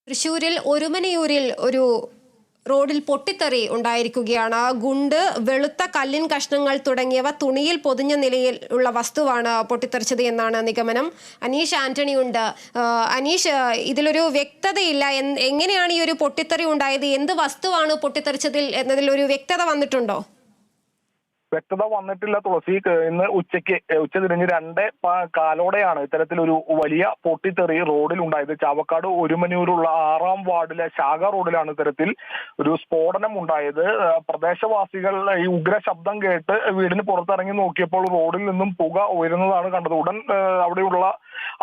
തൃശ്ശൂരിൽ ഒരുമനയൂരിൽ ഒരു റോഡിൽ പൊട്ടിത്തെറി ഉണ്ടായിരിക്കുകയാണ്. ഗുണ്ട്, വെളുത്ത കല്ലിൻ കഷ്ണങ്ങൾ തുടങ്ങിയവ തുണിയിൽ പൊതിഞ്ഞ നിലയിൽ ഉള്ള വസ്തുവാണ് പൊട്ടിത്തെറിച്ചത് എന്നാണ് നിഗമനം. അനീഷ് ആന്റണി ഉണ്ട്. അനീഷ്, ഇതിലൊരു വ്യക്തതയില്ല. എങ്ങനെയാണ് ഈ ഒരു പൊട്ടിത്തെറി ഉണ്ടായത്? എന്ത് വസ്തുവാണ് പൊട്ടിത്തെറിച്ചതിൽ എന്നതിൽ ഒരു വ്യക്തത വന്നിട്ടുണ്ടോ? വ്യക്തത വന്നിട്ടില്ല തുളസി. ഇന്ന് ഉച്ചതിരിഞ്ഞ് 2:15 ഇത്തരത്തിലൊരു വലിയ പൊട്ടിത്തെറി റോഡിൽ ഉണ്ടായത്. ചാവക്കാട് ഒരുമനൂരുള്ള 6-ാം വാർഡിലെ ശാഖ റോഡിലാണ് ഇത്തരത്തിൽ ഒരു സ്ഫോടനം ഉണ്ടായത്. പ്രദേശവാസികൾ ഈ ഉഗ്ര ശബ്ദം കേട്ട് വീടിന് പുറത്തിറങ്ങി നോക്കിയപ്പോൾ റോഡിൽ നിന്നും പുക ഉയരുന്നതാണ് കണ്ടത്. ഉടൻ അവിടെയുള്ള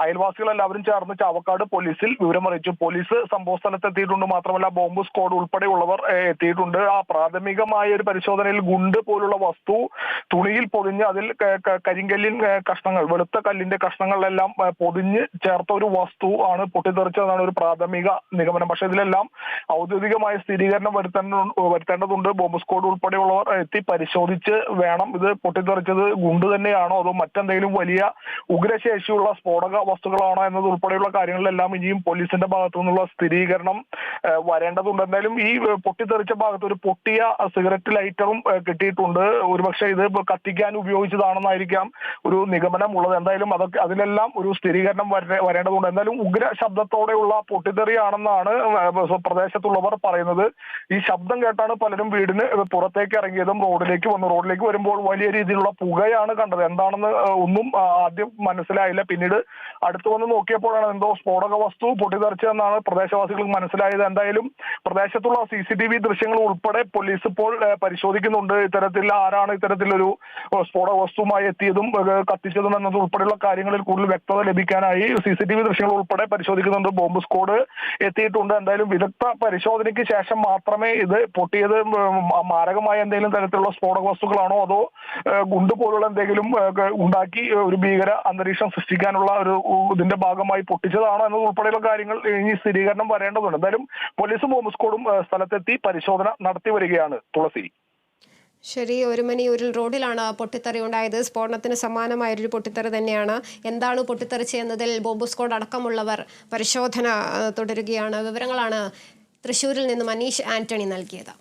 അയൽവാസികൾ എല്ലാവരും ചേർന്ന് ചാവക്കാട് പോലീസിൽ വിവരമറിയിച്ചു. പോലീസ് സംഭവ സ്ഥലത്ത് എത്തിയിട്ടുണ്ട്. മാത്രമല്ല ബോംബ് സ്ക്വാഡ് ഉൾപ്പെടെയുള്ളവർ എത്തിയിട്ടുണ്ട്. ആ പ്രാഥമികമായ ഒരു പരിശോധനയിൽ ഗുണ്ട് പോലുള്ള വസ്തു തുണിയിൽ പൊതിഞ്ഞ് അതിൽ കരിങ്കല്ലിൻ കഷ്ണങ്ങൾ, വെളുത്ത കല്ലിന്റെ കഷ്ണങ്ങളെല്ലാം പൊതിഞ്ഞ് ചേർത്ത ഒരു വസ്തു ആണ് പൊട്ടിത്തെറിച്ചതെന്നാണ് ഒരു പ്രാഥമിക നിഗമനം. പക്ഷെ ഇതിലെല്ലാം ഔദ്യോഗികമായ സ്ഥിരീകരണം വരുത്തേണ്ടതുണ്ട്. ബോംബ് സ്ക്വാഡ് ഉൾപ്പെടെയുള്ളവർ എത്തി പരിശോധിച്ച് വേണം ഇത് പൊട്ടിത്തെറിച്ചത് ഗുണ്ട് തന്നെയാണോ അതോ മറ്റെന്തെങ്കിലും വലിയ ഉഗ്രശേഷിയുള്ള സ്ഫോടക വസ്തുക്കളാണോ എന്നത് ഉൾപ്പെടെയുള്ള കാര്യങ്ങളിലെല്ലാം ഇനിയും പോലീസിന്റെ ഭാഗത്തു നിന്നുള്ള സ്ഥിരീകരണം വരേണ്ടതുണ്ട്. എന്തായാലും ഈ പൊട്ടിത്തെറിച്ച ഭാഗത്ത് ഒരു പൊട്ടിയ സിഗരറ്റ് ലൈറ്ററും കിട്ടിയിട്ടുണ്ട്. ഒരുപക്ഷെ ഇത് കത്തിക്കാൻ ഉപയോഗിച്ചതാണെന്നായിരിക്കാം ഒരു നിഗമനം ഉള്ളത്. എന്തായാലും അതിലെല്ലാം ഒരു സ്ഥിരീകരണം വരേണ്ടതുണ്ട്. എന്തായാലും ഉഗ്ര ശബ്ദത്തോടെയുള്ള പൊട്ടിത്തെറിയാണെന്നാണ് പ്രദേശത്തുള്ളവർ പറയുന്നത്. ഈ ശബ്ദം കേട്ടാണ് പലരും വീടിന് പുറത്തേക്ക് ഇറങ്ങിയതും റോഡിലേക്ക് വരുമ്പോൾ വലിയ രീതിയിലുള്ള പുകയാണ് കണ്ടത്. എന്താണെന്ന് ഒന്നും ആദ്യം മനസ്സിലായില്ല. പിന്നീട് അടുത്ത് വന്ന് നോക്കിയപ്പോഴാണ് എന്തോ സ്ഫോടക വസ്തു പൊട്ടിത്തെറിച്ചതെന്നാണ് പ്രദേശവാസികൾക്ക് മനസ്സിലായത്. എന്തായാലും പ്രദേശത്തുള്ള CCTV ദൃശ്യങ്ങൾ ഉൾപ്പെടെ പോലീസ് ഇപ്പോൾ പരിശോധിക്കുന്നുണ്ട്. ആരാണ് ഇത്തരത്തിലൊരു സ്ഫോടക വസ്തുവുമായി എത്തിയതും കത്തിച്ചതും എന്നത് ഉൾപ്പെടെയുള്ള കാര്യങ്ങളിൽ കൂടുതൽ വ്യക്തത ലഭിക്കാനായി CCTV ദൃശ്യങ്ങൾ ഉൾപ്പെടെ പരിശോധിക്കുന്നുണ്ട്. ബോംബ് സ്ക്വാഡ് എത്തിയിട്ടുണ്ട്. എന്തായാലും വിദഗ്ധ പരിശോധനയ്ക്ക് ശേഷം മാത്രമേ ഇത് പൊട്ടിയത് മാരകമായ എന്തെങ്കിലും തരത്തിലുള്ള സ്ഫോടക വസ്തുക്കളാണോ അതോ ഗുണ്ട് പോലുള്ള എന്തെങ്കിലും ഉണ്ടാക്കി ഒരു ഭീകര അന്തരീക്ഷം സൃഷ്ടിക്കാനുള്ള ഇതിന്റെ ഭാഗമായി പൊട്ടിച്ചതാണോ എന്നത് ഉൾപ്പെടെയുള്ള കാര്യങ്ങൾ ഇനി സ്ഥിരീകരണം വരേണ്ടതുണ്ട്. എന്തായാലും പോലീസും ബോംബ് സ്ക്വാഡും സ്ഥലത്തെത്തി പരിശോധന നടത്തി വരികയാണ് തുളസി. ശരി, ഒരുമനയൂരിൽ റോഡിലാണ് പൊട്ടിത്തെറി ഉണ്ടായത്. സ്ഫോടനത്തിന് സമാനമായൊരു പൊട്ടിത്തെറി തന്നെയാണ്. എന്താണ് പൊട്ടിത്തെറിച്ചത് എന്നതിൽ ബോംബ് സ്ക്വാഡ് അടക്കമുള്ളവർ പരിശോധന തുടരുകയാണ്. വിവരങ്ങളാണ് തൃശ്ശൂരിൽ നിന്നും അനീഷ് ആന്റണി നൽകിയത്.